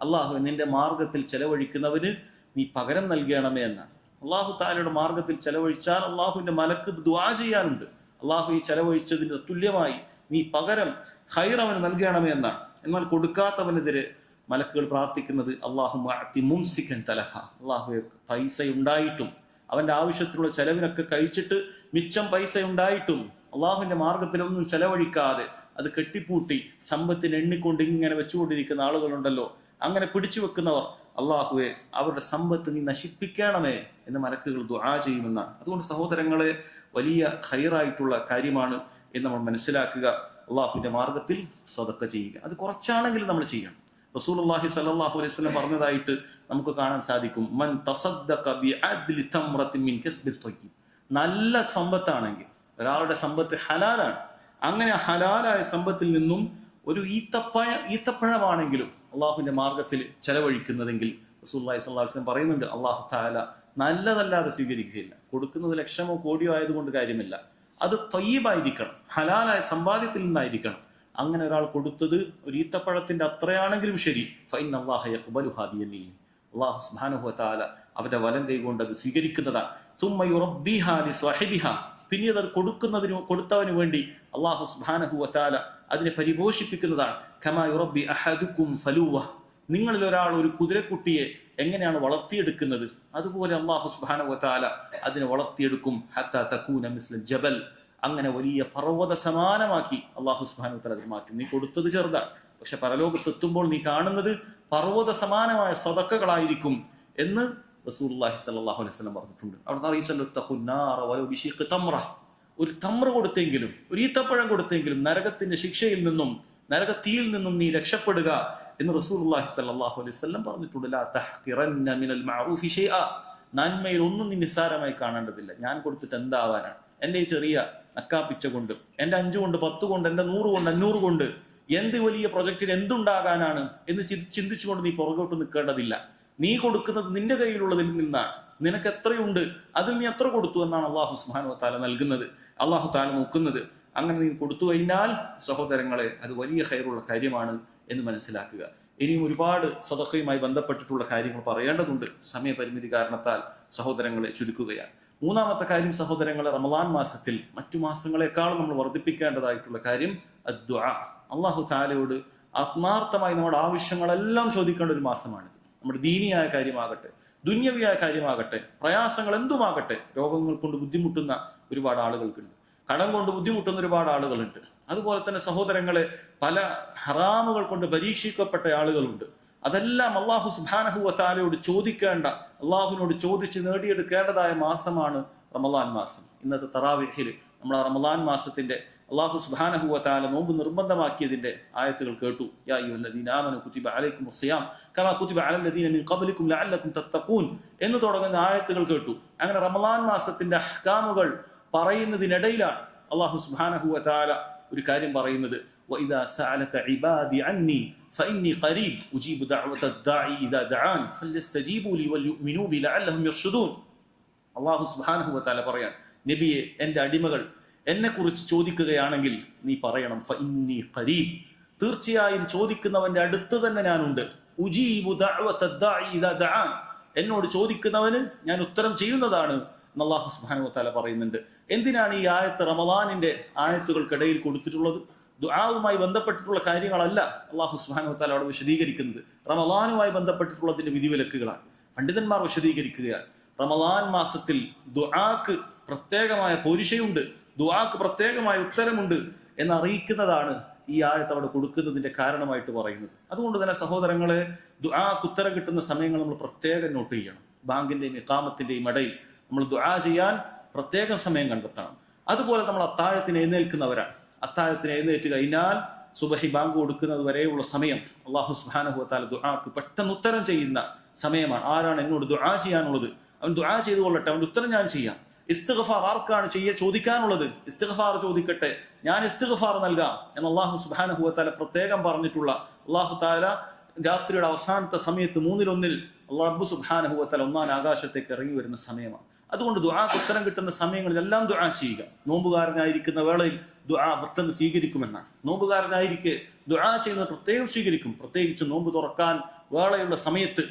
അല്ലാഹു നിന്റെ മാർഗത്തിൽ ചെലവഴിക്കുന്നവന് നീ പകരം നൽകണമേ എന്നാണ്. അല്ലാഹു തആലയുടെ മാർഗത്തിൽ ചെലവഴിച്ചാൽ അല്ലാഹുവിന്റെ മലക്ക് ദുആ ചെയ്യാനുണ്ട്, അല്ലാഹു ഈ ചെലവഴിച്ചതിന് തുല്യമായി നീ പകരം ഖൈർ അവന് നൽകണമേ എന്നാണ്. എന്നാൽ കൊടുക്കാത്തവനെതിരെ മലക്കുകൾ പ്രാർത്ഥിക്കുന്നത് അല്ലാഹുമ്മ അഅതി മുംസികൻ തലഫ, അല്ലാഹുവേ പൈസ ഉണ്ടായിട്ടും അവന്റെ ആവശ്യത്തിലുള്ള ചെലവിനൊക്കെ കഴിച്ചിട്ട് മിച്ചം പൈസ ഉണ്ടായിട്ടും അള്ളാഹുവിന്റെ മാർഗത്തിലൊന്നും ചെലവഴിക്കാതെ അത് കെട്ടിപ്പൂട്ടി സമ്പത്തിന് എണ്ണിക്കൊണ്ട് ഇങ്ങനെ വെച്ചുകൊണ്ടിരിക്കുന്ന ആളുകളുണ്ടല്ലോ, അങ്ങനെ പിടിച്ചു വെക്കുന്നവർ, അള്ളാഹുവെ അവരുടെ സമ്പത്ത് നീ നശിപ്പിക്കണമേ എന്ന് മലക്കുകൾ ദുആ ചെയ്യുമെന്നാണ്. അതുകൊണ്ട് സഹോദരങ്ങളെ, വലിയ ഖൈറായിട്ടുള്ള കാര്യമാണ് എന്ന് നമ്മൾ മനസ്സിലാക്കുക. അള്ളാഹുവിന്റെ മാർഗത്തിൽ സ്വതക്ക ചെയ്യുക, അത് കുറച്ചാണെങ്കിലും നമ്മൾ ചെയ്യണം. റസൂലുള്ളാഹി സ്വല്ലല്ലാഹു അലൈഹി വസല്ലം പറഞ്ഞതായിട്ട് നമുക്ക് കാണാൻ സാധിക്കും, മൻ തസദ്ദഖ ബിഅദ്ലി തംറത്തിൻ മിൻ കസ്ബി ത്വയ്യിബ്. നല്ല സമ്പത്താണെങ്കിൽ, ഒരാളുടെ സമ്പത്ത് ഹലാലാണ്, അങ്ങനെ ഹലാലായ സമ്പത്തിൽ നിന്നും ഒരു ഈത്തപ്പഴമാണെങ്കിലും അള്ളാഹുവിന്റെ മാർഗത്തിൽ ചെലവഴിക്കുന്നതെങ്കിൽ റസൂലുള്ളാഹി സ്വല്ലല്ലാഹു അലൈഹി വസല്ലം പറയുന്നുണ്ട്, അള്ളാഹു തആല നല്ലതല്ലാതെ സ്വീകരിക്കുകയില്ല. കൊടുക്കുന്നത് ലക്ഷമോ കോടിയോ ആയതുകൊണ്ട് കാര്യമില്ല, അത് ത്വയ്യിബായിരിക്കണം, ഹലാലായ സമ്പാദ്യത്തിൽ നിന്നായിരിക്കണം. അങ്ങനെ ഒരാൾ കൊടുത്തത് ഒരു ഈത്തപ്പഴത്തിന്റെ അത്രയാണെങ്കിലും ശരി, ഫഇന്നല്ലാഹ യഖ്ബലുഹാ ബിയമീനി, അല്ലാഹു സുബ്ഹാനഹു വ തആല അവരുടെ വലം കൈകൊണ്ട് അത് സ്വീകരിക്കുന്നതാണ്. സുമ്മ യുറബ്ബിഹാ ലിസ്വാഹിബിഹാ, പിന്നീട് അത് കൊടുത്തവന് വേണ്ടി അല്ലാഹു സുബ്ഹാനഹു വ തആല അതിനെ പരിപോഷിപ്പിക്കുന്നതാണ്. കമാ യുറബ്ബി അഹദുക്കും ഫലൂവ, നിങ്ങളിൽ ഒരാൾ ഒരു കുതിരക്കുട്ടിയെ എങ്ങനെയാണ് വളർത്തിയെടുക്കുന്നത്, അതുപോലെ അല്ലാഹു സുബ്ഹാനഹു വ തആല അതിനെ വളർത്തിയെടുക്കും. ഹത്താ തകൂന മിസ്ലൽ ജബൽ, അങ്ങനെ വലിയ പർവ്വത സമാനമാക്കി അല്ലാഹു സുബ്ഹാനഹു വ തആല അതിനെ മാറ്റും. നീ കൊടുത്തത് ചെറുതാണ്, പക്ഷെ പരലോകത്തെത്തുമ്പോൾ നീ കാണുന്നത് പർവ്വത സമാനമായ സദഖകളായിരിക്കും എന്ന് റസൂലുള്ളാഹി സ്വല്ലല്ലാഹു അലൈഹി വസല്ലം പറഞ്ഞിട്ടുണ്ട്. അവിടുന്ന് അറിയിച്ചല്ലോ, തഖുന്നാറ വലൗ ബിശിഖ് തംറ, ഒരു തമ്ര കൊടുത്തെങ്കിലും, ഒരു ഈത്തപ്പഴം കൊടുത്തെങ്കിലും നരകത്തിന്റെ ശിക്ഷയിൽ നിന്നും, നരകത്തീയിൽ നിന്നും നീ രക്ഷപ്പെടുക എന്ന് റസൂലുള്ളാഹി സ്വല്ലല്ലാഹു അലൈഹി വസല്ലം പറഞ്ഞിട്ടുണ്ട്. ലാ തഹ്ഖിറന്ന മിനൽ മഅറൂഫി ഷൈഅ, നന്മയിൽ ഒന്നും നീ നിസ്സാരമായി കാണേണ്ടതില്ല. ഞാൻ കൊടുത്തിട്ട് എന്താവാനാണ്, എൻ്റെ ഈ ചെറിയ നക്കാപ്പിച്ച കൊണ്ട്, എൻ്റെ 5 കൊണ്ട്, 10 കൊണ്ട്, എൻ്റെ 100 കൊണ്ട്, 500 കൊണ്ട് എന്ത് വലിയ പ്രൊജക്റ്റിന് എന്തുണ്ടാകാനാണ് എന്ന് ചിന്തിച്ചുകൊണ്ട് നീ പുറകോട്ട് നിൽക്കേണ്ടതില്ല. നീ കൊടുക്കുന്നത് നിന്റെ കയ്യിലുള്ളതിൽ നിന്നാണ്, നിനക്ക് എത്രയുണ്ട് അതിൽ നീ എത്ര കൊടുത്തു എന്നാണ് അല്ലാഹു സുബ്ഹാനഹു വ തആല നൽകുന്നത്, അല്ലാഹു തആല നോക്കുന്നത്. അങ്ങനെ നീ കൊടുത്തു കഴിഞ്ഞാൽ സഹോദരങ്ങളെ, അത് വലിയ ഖൈറുള്ള കാര്യമാണ് എന്ന് മനസ്സിലാക്കുക. ഇനിയും ഒരുപാട് സദഖയുമായി ബന്ധപ്പെട്ടിട്ടുള്ള കാര്യങ്ങൾ പറയേണ്ടതുണ്ട്, സമയപരിമിതി കാരണത്താൽ സഹോദരങ്ങളെ ചുരുക്കുകയാണ്. 3-ാമത്തെ കാര്യം സഹോദരങ്ങളെ, റമളാൻ മാസത്തിൽ മറ്റു മാസങ്ങളെക്കാളും നമ്മൾ വർദ്ധിപ്പിക്കേണ്ടതായിട്ടുള്ള കാര്യം അദ്ദുആ. അല്ലാഹു തആലയോട് ആത്മാർത്ഥമായി നമ്മുടെ ആവശ്യങ്ങളെല്ലാം ചോദിക്കേണ്ട ഒരു മാസമാണിത്. നമ്മുടെ ദീനിയായ കാര്യമാകട്ടെ, ദുന്യവിയായ കാര്യമാകട്ടെ, പ്രയാസങ്ങൾ എന്തുമാകട്ടെ, രോഗങ്ങൾ കൊണ്ട് ബുദ്ധിമുട്ടുന്ന ഒരുപാട് ആളുകൾക്കുണ്ട്. കടം കൊണ്ട് ബുദ്ധിമുട്ടുന്ന ഒരുപാട് ആളുകളുണ്ട്. അതുപോലെ തന്നെ സഹോദരങ്ങളെ, പല ഹറാമുകൾ കൊണ്ട് പരീക്ഷിക്കപ്പെട്ട ആളുകളുണ്ട്. അതെല്ലാം അള്ളാഹു സുബ്ഹാനഹു വ തആലയോട് ചോദിക്കേണ്ട, അള്ളാഹുവിനോട് ചോദിച്ച് നേടിയെടുക്കേണ്ടതായ മാസമാണ് റമളാൻ മാസം. ഇന്നത്തെ തറാവീഹിൽ നമ്മൾ ആ റമളാൻ മാസത്തിന്റെ അള്ളാഹു സുബ്ഹാനഹു വ തആല നോമ്പ് നിർബന്ധമാക്കിയതിന്റെ ആയത്തുകൾ കേട്ടു. യാ അയ്യുഹല്ലദീന ആമനൂ കുതിബ അലൈക്കുമുസ് സിയാം കമാ കുതിബ അലൽ ലദീന മിൻ ഖബ്ലിക്കും ലഅല്ലക്കും തത്തഖൂൻ എന്ന് തുടങ്ങുന്ന ആയത്തുകൾ കേട്ടു. അങ്ങനെ റമളാൻ മാസത്തിന്റെ അഹ്കാമുകൾ പറയുന്നതിനിടയിലാണ് അള്ളാഹു സുബ്ഹാനഹു വ തആല ഒരു കാര്യം പറയുന്നത്. وإذا سألك عبادي عني فإني قريب أجيب دعوة الداعي إذا دعان فليستجيبوا لي وليؤمنوا بي لعلهم يرشدون. അള്ളാഹു സുബ്ഹാനഹു വ തആല പറയാൻ, നബിയെ, എൻ്റെ അടിമകൾ എന്നെ കുറിച്ച് ചോദിക്കുകയാണെങ്കിൽ നീ പറയണം, ഫഇന്നി ഖരീബ്, തീർച്ചയായും ചോദിക്കുന്നവന്റെ അടുത്ത് തന്നെ ഞാനുണ്ട്. ഉജീബു ദഅവത ദാഇ ഇദാ ദഅൻ, എന്നോട് ചോദിക്കുന്നവന് ഞാൻ ഉത്തരം ചെയ്യുന്നതാണ് എന്ന് അള്ളാഹു സുബ്ഹാനഹു വ തആല പറയുന്നുണ്ട്. എന്തിനാണ് ഈ ആയത്ത് റമളാനിന്റെ ആയത്തുകൾക്കിടയിൽ കൊടുത്തിട്ടുള്ളത്? ദുആവുമായി ബന്ധപ്പെട്ടിട്ടുള്ള കാര്യങ്ങളല്ല അള്ളാഹു സുബ്ഹാനഹു വ തആല അവിടെ വിശദീകരിക്കുന്നത്. റമളാനുമായി ബന്ധപ്പെട്ടിട്ടുള്ളതിന്റെ വിധിവിലക്കുകളാണ് പണ്ഡിതന്മാർ വിശദീകരിക്കുകയാണ്. റമളാൻ മാസത്തിൽ ദുആക്ക് പ്രത്യേകമായ പോരിശയുണ്ട്, ദുആക്ക് പ്രത്യേകമായ ഉത്തരമുണ്ട് എന്ന് അറിയിക്കുന്നതാണ് ഈ ആയത്ത് അവിടെ കൊടുക്കുന്നതിന്റെ കാരണമായിട്ട് പറയുന്നത്. അതുകൊണ്ട് തന്നെ സഹോദരങ്ങളെ, ദുആക്ക് ഉത്തരം കിട്ടുന്ന സമയങ്ങൾ നമ്മൾ പ്രത്യേകം നോട്ട് ചെയ്യണം. ബാങ്കിന്റെയും ഇഖാമത്തിന്റെയും ഇടയിൽ നമ്മൾ ദുആ ചെയ്യാൻ പ്രത്യേകം സമയം കണ്ടെത്തണം. അതുപോലെ നമ്മൾ അത്താഴത്തിന് എഴുന്നേൽക്കുന്നവരാണ്. അത്താഴത്തിന് എഴുന്നേറ്റ് കഴിഞ്ഞാൽ സുബഹി ബാങ്ക് കൊടുക്കുന്നത് വരെയുള്ള സമയം അല്ലാഹു സുബ്ഹാനഹു വ തആല ദുആക്ക് പെട്ടെന്ന് ഉത്തരം ചെയ്യുന്ന സമയമാണ്. ആരാണ് എന്നോട് ദുആ ചെയ്യാനുള്ളത്, അവൻ ദുആ ചെയ്തു കൊള്ളട്ടെ, അവൻ്റെ ഉത്തരം ഞാൻ ചെയ്യാം. ഇസ്തിഗ്ഫാർ ആർക്കാണ് ചോദിക്കാനുള്ളത്, ഇസ്തിഗ്ഫാർ ചോദിക്കട്ടെ, ഞാൻ ഇസ്തിഗ്ഫാർ നൽകാം എന്ന് അല്ലാഹു സുബ്ഹാനഹു വ തആല പ്രത്യേകം പറഞ്ഞിട്ടുള്ള, അല്ലാഹു തആല രാത്രിയുടെ അവസാനത്തെ സമയത്ത് 1/3 റബ്ബ് സുബ്ഹാനഹു വ തആല 1ാം ആകാശത്തേക്ക് ഇറങ്ങി വരുന്ന സമയമാണ്. അതുകൊണ്ട് ദുആക്ക് ഉത്തരം കിട്ടുന്ന സമയങ്ങളിലെല്ലാം ദുആ ചെയ്യുക. നോമ്പുകാരനായിരിക്കുന്ന വേളയിൽ ദുആ പെട്ടെന്ന് സ്വീകരിക്കുമെന്നാണ്. നോമ്പുകാരനായിരിക്കെ ദുആ ചെയ്യുന്നത് പ്രത്യേകം സ്വീകരിക്കും. പ്രത്യേകിച്ച് നോമ്പ് തുറക്കാൻ വേളയുള്ള സമയത്ത്,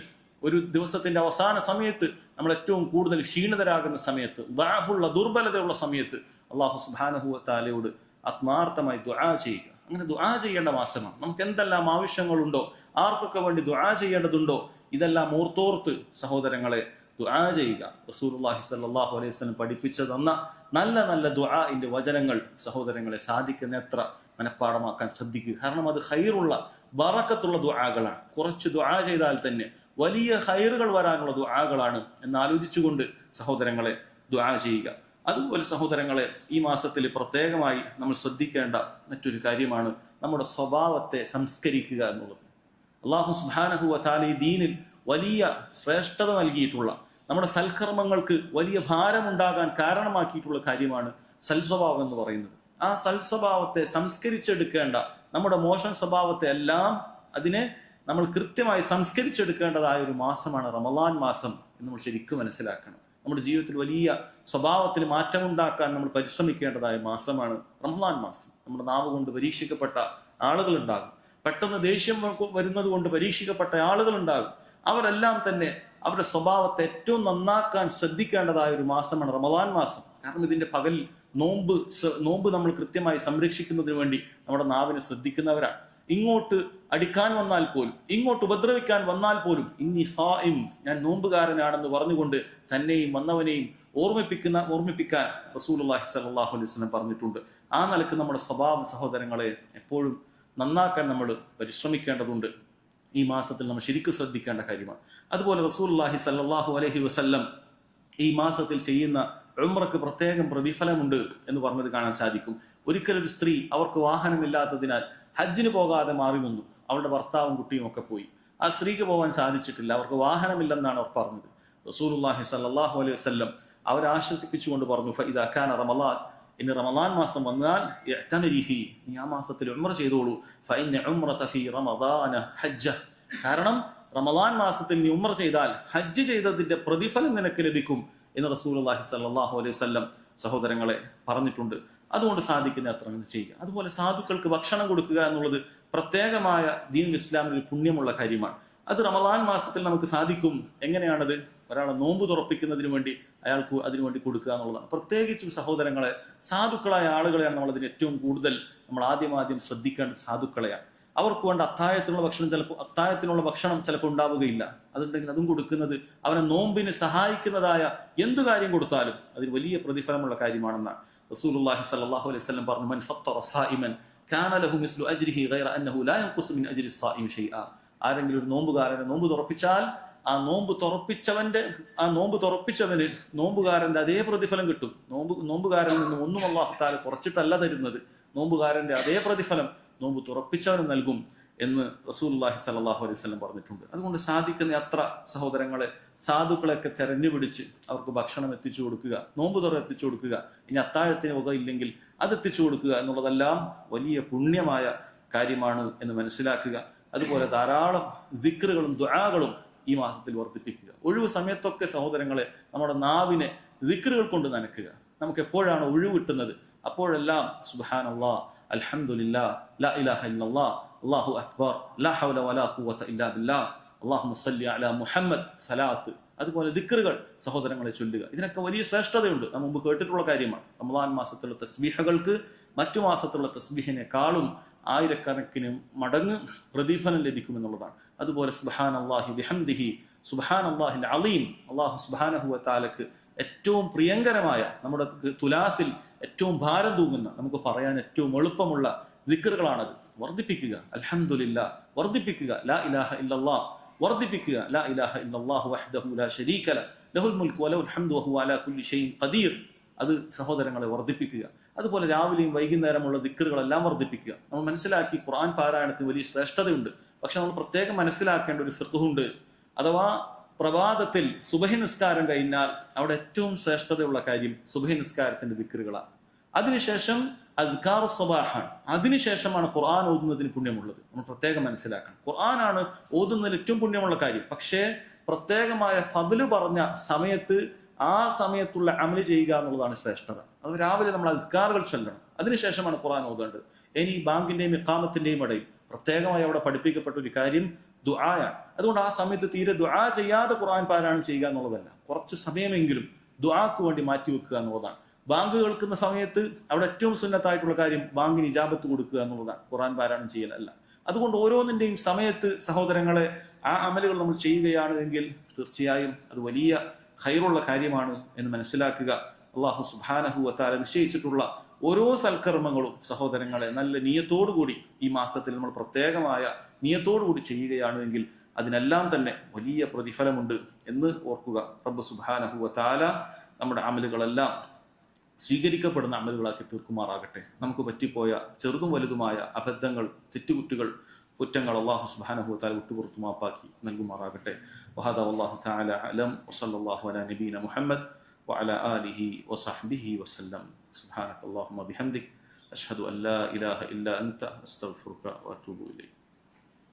ഒരു ദിവസത്തിന്റെ അവസാന സമയത്ത്, നമ്മൾ ഏറ്റവും കൂടുതൽ ക്ഷീണിതരാകുന്ന സമയത്ത്, ദഅഫുള്ള ദുർബലതയുള്ള സമയത്ത് അല്ലാഹു സുബ്ഹാനഹു വ തആലയോട് ആത്മാർത്ഥമായി ദുആ ചെയ്യുക. അങ്ങനെ ദുആ ചെയ്യേണ്ട മാസമാണ്. നമുക്ക് എന്തെല്ലാം ആവശ്യങ്ങളുണ്ടോ, ആർക്കൊക്കെ വേണ്ടി ദുആ ചെയ്യേണ്ടതുണ്ടോ, ഇതെല്ലാം ഓർത്തോർത്ത് സഹോദരങ്ങളെ ദുആ ചെയ്യുക. റസൂലുള്ളാഹി സ്വല്ലല്ലാഹു അലൈഹി വസല്ലം പഠിപ്പിച്ചു തന്ന നല്ല നല്ല ദുആഇന്റെ വചനങ്ങൾ സഹോദരങ്ങളെ സാധിക്കുന്ന എത്ര മനഃപ്പാടമാക്കാൻ ശ്രദ്ധിക്കുക. കാരണം അത് ഖൈറുള്ള ബറക്കത്തുള്ള ദുആകളാണ്. കുറച്ച് ദുആ ചെയ്താൽ തന്നെ വലിയ ഖൈറുകൾ വരാനുള്ള ദുആകളാണ് എന്ന് ആലോചിച്ചുകൊണ്ട് സഹോദരങ്ങളെ ദുആ ചെയ്യുക. അതുപോലെ സഹോദരങ്ങളെ, ഈ മാസത്തിൽ പ്രത്യേകമായി നമ്മൾ ശ്രദ്ധിക്കേണ്ട മറ്റൊരു കാര്യമാണ് നമ്മുടെ സ്വഭാവത്തെ സംസ്കരിക്കുക എന്നുള്ളത്. അല്ലാഹു സുബ്ഹാനഹു വ തആല ഈ ദീനിൽ വലിയ ശ്രേഷ്ഠത നൽകിയിട്ടുള്ള, നമ്മുടെ സൽക്കർമ്മങ്ങൾക്ക് വലിയ ഭാരമുണ്ടാകാൻ കാരണമാക്കിയിട്ടുള്ള കാര്യമാണ് സൽസ്വഭാവം എന്ന് പറയുന്നത്. ആ സൽസ്വഭാവത്തെ സംസ്കരിച്ചെടുക്കേണ്ട, നമ്മുടെ മോശം സ്വഭാവത്തെ എല്ലാം അതിനെ നമ്മൾ കൃത്യമായി സംസ്കരിച്ചെടുക്കേണ്ടതായ ഒരു മാസമാണ് റമളാൻ മാസം എന്ന് നമ്മൾ ശരിക്കും മനസ്സിലാക്കണം. നമ്മുടെ ജീവിതത്തിൽ വലിയ സ്വഭാവത്തിൽ മാറ്റമുണ്ടാക്കാൻ നമ്മൾ പരിശ്രമിക്കേണ്ടതായ മാസമാണ് റമളാൻ മാസം. നമ്മുടെ നാവ് കൊണ്ട് പരീക്ഷിക്കപ്പെട്ട ആളുകളുണ്ടാകും, പെട്ടെന്ന് ദേഷ്യം വരുന്നത് കൊണ്ട് പരീക്ഷിക്കപ്പെട്ട ആളുകളുണ്ടാകും. അവരെല്ലാം തന്നെ അവരുടെ സ്വഭാവത്തെ ഏറ്റവും നന്നാക്കാൻ ശ്രദ്ധിക്കേണ്ടതായ ഒരു മാസമാണ് റമളാൻ മാസം. കാരണം ഇതിന്റെ പകൽ നോമ്പ് നമ്മൾ കൃത്യമായി സംരക്ഷിക്കുന്നതിന് വേണ്ടി നമ്മുടെ നാവിനെ ശ്രദ്ധിക്കുന്നവരാണ്. ഇങ്ങോട്ട് അടിക്കാൻ വന്നാൽ പോലും, ഇങ്ങോട്ട് ഉപദ്രവിക്കാൻ വന്നാൽ പോലും ഇന്നി സായിം, ഞാൻ നോമ്പുകാരനാണെന്ന് പറഞ്ഞുകൊണ്ട് തന്നെയും വന്നവനെയും ഓർമ്മിപ്പിക്കാൻ റസൂലുള്ളാഹി സ്വല്ലല്ലാഹു അലൈഹി വസല്ലം പറഞ്ഞിട്ടുണ്ട്. ആ നിലക്ക് നമ്മുടെ സ്വഭാവ സഹോദരങ്ങളെ എപ്പോഴും നന്നാക്കാൻ നമ്മൾ പരിശ്രമിക്കേണ്ടതുണ്ട്. ഈ മാസത്തിൽ നമ്മൾ ശരിക്കും ശ്രദ്ധിക്കേണ്ട കാര്യമാണ്. അതുപോലെ റസൂലുള്ളാഹി സ്വല്ലല്ലാഹു അലൈഹി വസല്ലം ഈ മാസത്തിൽ ചെയ്യുന്ന ഉംറക്ക് പ്രത്യേകം പ്രതിഫലമുണ്ട് എന്ന് പറഞ്ഞത് കാണാൻ സാധിക്കും. ഒരിക്കലൊരു സ്ത്രീ അവർക്ക് വാഹനമില്ലാത്തതിനാൽ ഹജ്ജിന് പോകാതെ മാറി നിന്നു. അവളുടെ ഭർത്താവും കുട്ടിയും ഒക്കെ പോയി. ആ സ്ത്രീക്ക് പോകാൻ സാധിച്ചിട്ടില്ല, അവർക്ക് വാഹനമില്ലെന്നാണ് അവർ പറഞ്ഞത്. റസൂലുള്ളാഹി സ്വല്ലല്ലാഹു അലൈഹി വസല്ലം അവരെ ആശ്വസിപ്പിച്ചുകൊണ്ട് പറഞ്ഞു, ഫഇദാ കാന റമളാൻ, ഇനി റമളാൻ മാസം വന്നാൽ ഇഅ്തമരിഹി, നീ ആ മാസത്തിൽ ഉംറ ചെയ്തോളൂ. ഫഇന്ന ഉംറത ഫീ റമളാന ഹജ്ജ, കാരണം റമളാൻ മാസത്തിൽ നീ ഉംറ ചെയ്താൽ ഹജ്ജ് ചെയ്തതിന്റെ പ്രതിഫലം നിനക്ക് ലഭിക്കും എന്ന് റസൂലുള്ളാഹി സ്വല്ലല്ലാഹു അലൈഹി വസല്ലം സഹോദരങ്ങളെ പറഞ്ഞിട്ടുണ്ട്. അതുകൊണ്ട് സാധിക്കുന്ന അത്ര അങ്ങനെ ചെയ്യുക. അതുപോലെ സാധുക്കൾക്ക് ഭക്ഷണം കൊടുക്കുക എന്നുള്ളത് പ്രത്യേകമായ ദീനുൽ ഇസ്ലാമിൽ പുണ്യമുള്ള കാര്യമാണ്. അത് റമളാൻ മാസത്തിൽ നമുക്ക് സാധിക്കും. എങ്ങനെയാണത്? ഒരാളെ നോമ്പ് തുറപ്പിക്കുന്നതിന് വേണ്ടി അയാൾക്ക് അതിനുവേണ്ടി കൊടുക്കുക എന്നുള്ളതാണ്. പ്രത്യേകിച്ചും സഹോദരങ്ങളെ, സാധുക്കളായ ആളുകളെയാണ് നമ്മൾ അതിന് ഏറ്റവും കൂടുതൽ നമ്മൾ ആദ്യം ശ്രദ്ധിക്കേണ്ടത്. സാധുക്കളെയാണ്. അവർക്ക് വേണ്ട അത്താഴത്തിനുള്ള ഭക്ഷണം ചിലപ്പോൾ ഉണ്ടാവുകയില്ല. അതുണ്ടെങ്കിൽ അതും കൊടുക്കുന്നത്, അവനെ നോമ്പിന് സഹായിക്കുന്നതായ എന്തു കാര്യം കൊടുത്താലും അതിന് വലിയ പ്രതിഫലമുള്ള കാര്യമാണെന്നാണ് റസൂലുള്ളാഹി സ്വല്ലല്ലാഹു അലൈഹി വസല്ലം പറഞ്ഞു, മൻ ഫത്തറ സായിമൻ കാന ലഹു മിസ്ലു അജ്രിഹി ഗൈറ അന്നഹു ലാ യൻഖുസു മിൻ അജ്രി സായിം ഷൈഅ. ആരെങ്കിലും ഒരു നോമ്പുകാരനെ നോമ്പ് തുറപ്പിച്ചാൽ ആ നോമ്പ് തുറപ്പിച്ചവന് നോമ്പുകാരന്റെ അതേ പ്രതിഫലം കിട്ടും. നോമ്പുകാരനിൽ നിന്ന് ഒന്നും അല്ലാഹു തആല കുറച്ചിട്ടല്ല തരുന്നത്. നോമ്പുകാരന്റെ അതേ പ്രതിഫലം നോമ്പ് തുറപ്പിച്ചവന് നൽകും എന്ന് റസൂലുള്ളാഹി സ്വല്ലല്ലാഹു അലൈഹി വസല്ലം പറഞ്ഞിട്ടുണ്ട്. അതുകൊണ്ട് സാധിക്കുന്ന അത്ര സഹോദരങ്ങളെ, സാധുക്കളെയൊക്കെ തെരഞ്ഞുപിടിച്ച് അവർക്ക് ഭക്ഷണം എത്തിച്ചു കൊടുക്കുക, നോമ്പ് തുറ എത്തിച്ചു കൊടുക്കുക, ഇനി അത്താഴത്തിന് വകയില്ലെങ്കിൽ അത് എത്തിച്ചു കൊടുക്കുക എന്നുള്ളതെല്ലാം വലിയ പുണ്യമായ കാര്യമാണ് എന്ന് മനസ്സിലാക്കുക. അതുപോലെ ധാരാളം ദിക്റുകളും ദുആകളും ഈ മാസത്തിൽ വർദ്ധിപ്പിക്കുക. ഒഴിവ് സമയത്തൊക്കെ സഹോദരങ്ങളെ നമ്മുടെ നാവിനെ ദിക്റുകൾ കൊണ്ട് നനയ്ക്കുക. നമുക്ക് എപ്പോഴാണ് ഒഴിവ് കിട്ടുന്നത് അപ്പോഴെല്ലാം സുബ്ഹാനല്ലാഹ്, അൽഹംദുലില്ലാഹ്, ലാ ഇലാഹ ഇല്ലല്ലാഹ്, അല്ലാഹു അക്ബർ, ലാ ഹൗല വലാ ഖുവത ഇല്ലാ ബില്ലാഹ്, അല്ലാഹുമ്മ സ്വല്ലി അലാ മുഹമ്മദ്, സലാത്ത്, അതുപോലെ ദിക്റുകൾ സഹോദരങ്ങളെ ചൊല്ലുക. ഇതിനൊക്കെ വലിയ ശ്രേഷ്ഠതയുണ്ട്. നാം മുമ്പ് കേട്ടിട്ടുള്ള കാര്യമാണ്. റമളാൻ മാസത്തിലുള്ള തസ്ബീഹകൾക്ക് മറ്റു മാസത്തിലുള്ള തസ്ബീഹിനെക്കാളും ആയിരക്കണക്കിന് മടങ്ങ് പ്രതിഫലം ലഭിക്കുമെന്നുള്ളതാണ്. അതുപോലെ സുബ്ഹാനല്ലാഹി ബിഹംദിഹി സുബ്ഹാനല്ലാഹിൽ അലീം, അല്ലാഹു സുബ്ഹാനഹു വ തആലക്ക് ഏറ്റവും പ്രിയങ്കരമായ, നമ്മുടെ തുലാസിൽ ഏറ്റവും ഭാരം തൂങ്ങുന്ന, നമുക്ക് പറയാൻ ഏറ്റവും എളുപ്പമുള്ള ദിക്റുകളാണത്. വർദ്ധിപ്പിക്കുക. അൽഹംദുലില്ലാഹ് വർദ്ധിപ്പിക്കുക. ലാ ഇലാഹ ഇല്ലല്ലാഹ് വർദ്ധിപ്പിക്കുക. ലാ ഇലാഹ ഇല്ലല്ലാഹു വഹ്ദഹു ലാ ശരീക ലഹു ലഹുൽ മുൽക്കു വലഹുൽ ഹംദു വഹുവ അലാ കുല്ലി ഷൈഇൻ ഖദീർ. അത് സഹോദരങ്ങളെ വർദ്ധിപ്പിക്കുക. അതുപോലെ രാവിലെയും വൈകുന്നേരമുള്ള ദിക്റുകളെല്ലാം വർദ്ധിപ്പിക്കുക. നമ്മൾ മനസ്സിലാക്കി ഖുർആൻ പാരായണത്തിന് വലിയ ശ്രേഷ്ഠതയുണ്ട്. പക്ഷെ നമ്മൾ പ്രത്യേകം മനസ്സിലാക്കേണ്ട ഒരു ഫിഖ്ഹുണ്ട്. അഥവാ പ്രഭാതത്തിൽ സുബഹി നിസ്കാരം കഴിഞ്ഞാൽ അവിടെ ഏറ്റവും ശ്രേഷ്ഠതയുള്ള കാര്യം സുബഹി നിസ്കാരത്തിന്റെ ദിക്റുകളാണ്. അതിനുശേഷം അദ്കാറു സ്വബാഹാണ്. അതിനുശേഷമാണ് ഖുർആൻ ഓതുന്നതിന് പുണ്യമുള്ളത്. നമ്മൾ പ്രത്യേകം മനസ്സിലാക്കണം. ഖുർആനാണ് ഓതുന്നതിൽ ഏറ്റവും പുണ്യമുള്ള കാര്യം. പക്ഷേ പ്രത്യേകമായ ഫദ്ല് പറഞ്ഞ സമയത്ത് ആ സമയത്തുള്ള അമല് ചെയ്യുക എന്നുള്ളതാണ് ശ്രേഷ്ഠത. അത് രാവിലെ നമ്മൾ അദ്കാറുകൾ ചൊല്ലണം. അതിനുശേഷമാണ് ഖുർആൻ ഓതേണ്ടത്. ഇനി ബാങ്കിന്റെയും ഇഖാമത്തിന്റെയും ഇടയിൽ പ്രത്യേകമായി അവിടെ പഠിപ്പിക്കപ്പെട്ട ഒരു കാര്യം ദുആയാണ്. അതുകൊണ്ട് ആ സമയത്ത് തീരെ ദുആ ചെയ്യാതെ ഖുർആൻ പാരായണം ചെയ്യുക എന്നുള്ളതല്ല, കുറച്ച് സമയമെങ്കിലും ദുആക്ക് വേണ്ടി മാറ്റിവെക്കുക എന്നുള്ളതാണ്. ബാങ്ക് കേൾക്കുന്ന സമയത്ത് അവിടെ ഏറ്റവും സുന്നത്തായിട്ടുള്ള കാര്യം ബാങ്കിന് ഇജാബത്ത് കൊടുക്കുക എന്നുള്ളതാണ്, ഖുർആൻ പാരായണം ചെയ്യലല്ല. അതുകൊണ്ട് ഓരോന്നിന്റെയും സമയത്ത് സഹോദരങ്ങളെ ആ അമലുകൾ നമ്മൾ ചെയ്യുകയാണ് എങ്കിൽ തീർച്ചയായും അത് വലിയ ഖൈറുള്ള കാര്യമാണ് എന്ന് മനസ്സിലാക്കുക. അല്ലാഹു സുബ്ഹാനഹു വ തആല നിശ്ചയിച്ചിട്ടുള്ള ഓരോ സൽക്കർമ്മങ്ങളും സഹോദരങ്ങളെ നല്ല നിയത്തോടുകൂടി ഈ മാസത്തിൽ നമ്മൾ പ്രത്യേകമായ നിയത്തോടുകൂടി ചെയ്യുകയാണ് എങ്കിൽ അതിനെല്ലാം തന്നെ വലിയ പ്രതിഫലമുണ്ട് എന്ന് ഓർക്കുക. റബ്ബ് സുബ്ഹാനഹു വ തആല നമ്മുടെ അമലുകളെല്ലാം സ്വീകരിക്കപ്പെടുന്ന അമലുകളാക്കി തീർക്കുമാറാകട്ടെ. നമുക്ക് പറ്റിപ്പോയ ചെറുതും വലുതുമായ അബദ്ധങ്ങൾ, തെറ്റുകുറ്റങ്ങൾ, കുറ്റങ്ങൾ അല്ലാഹു സുബ്ഹാനഹു വ തആല വിട്ടുപുറത്തു മാപ്പാക്കി നൽകുമാറാകട്ടെ. വഹദാ വല്ലാഹു തആല അലം വസല്ലല്ലാഹു അലാ നബീന മുഹമ്മദ് വഅലാ ആലിഹി വസഹ്ബിഹി വസല്ലം. സുബ്ഹാനക അല്ലാഹുമ്മ ബിഹംദിക അഷ്ഹദു അൻ ലാ ഇലാഹ ഇല്ലാ അൻത അസ്തഗ്ഫിറുക വഅതൂബു ഇലൈക്.